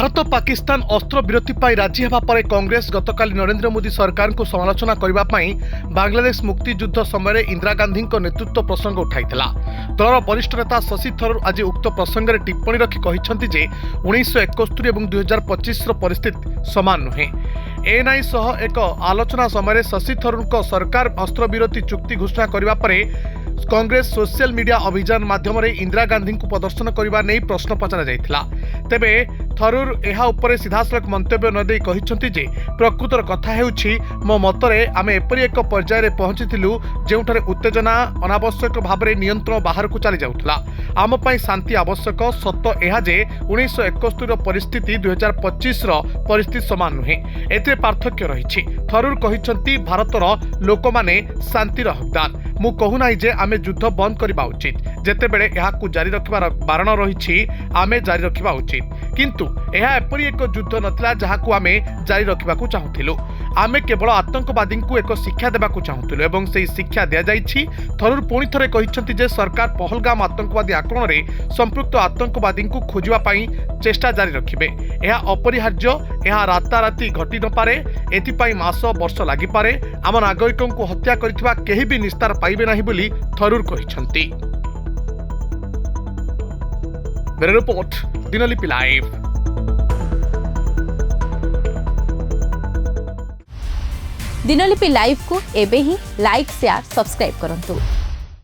भारत पाकिस्तान अस्त्र विरति पर राजी होगा पर कांग्रेस गतकाली नरेंद्र मोदी सरकार को समालोचना करने बांग्लादेश मुक्तियुद्ध समय इंदिरा गांधी नेतृत्व प्रसंग उठाई दलर वरिष्ठ नेता शशि थरूर आज उक्त प्रसंग में टिप्पणी रखी कहते 1971 और 2025 परिस्थिति सामान नुहे। एएनआई सह एक आलोचना समय शशि थरूर सरकार अस्त्र विरति चुक्ति घोषणा करने पर कांग्रेस सोशल मीडिया अभियान माध्यम इंदिरा गांधी को प्रदर्शन करने नहीं प्रश्न पचरा जाइथिला। तेबे थरूर यह उपर सीधासलख मंतव्य न दे कहिसंती जे प्रकृतर कथा हेउछि मो मतरे आमे एपरि एक पर्याय रे पहुंचिथिलु जेउठारे उत्तेजना अनावश्यक भाव में नियंत्रण बाहर को चली जाउथला। आम पई शांति आवश्यक सत्य यह जे 1971 परिस्थिति 2025 परिस्थिति समान नुहे। एते पार्थक्य रहिछि। थरूर कहिसंती भारतर लोक माने शांतिर हकदार। मु कहूना जे आमे युद्ध बंद करबा उचित। जेतेबेले एहाकु जारी रखिबार बारण रहिछि आमे जारी रखिबा उचित, किंतु यह एपरि एक युद्ध नथिला जहाकु आमे जारी रखिबाकु चाहुथिलु। आमे केवल आतंकवादी को एक शिक्षा देबाकु चाहुथिलु एवं सेही शिक्षा दिया जाइछि। थरूर पुणी थरे कहिसंती जे सरकार पहलगाम आतंकवादी आक्रमण रे संपृक्त आतंकवादी को खोजिबा पई चेष्टा जारी रखिबे। यह अपरिहार्य, यह राताराती घटी न पारे, एथिपाई मास वर्ष लागि पारे। आम नागरिकों को हत्या करिथिबा केही भी निस्तार पाइबे नाही बोली थरूर कहिसंती। Bureau report, Dinalipi live. Dinalipi live को एबे ही लाइक शेयर सब्सक्राइब करंतु।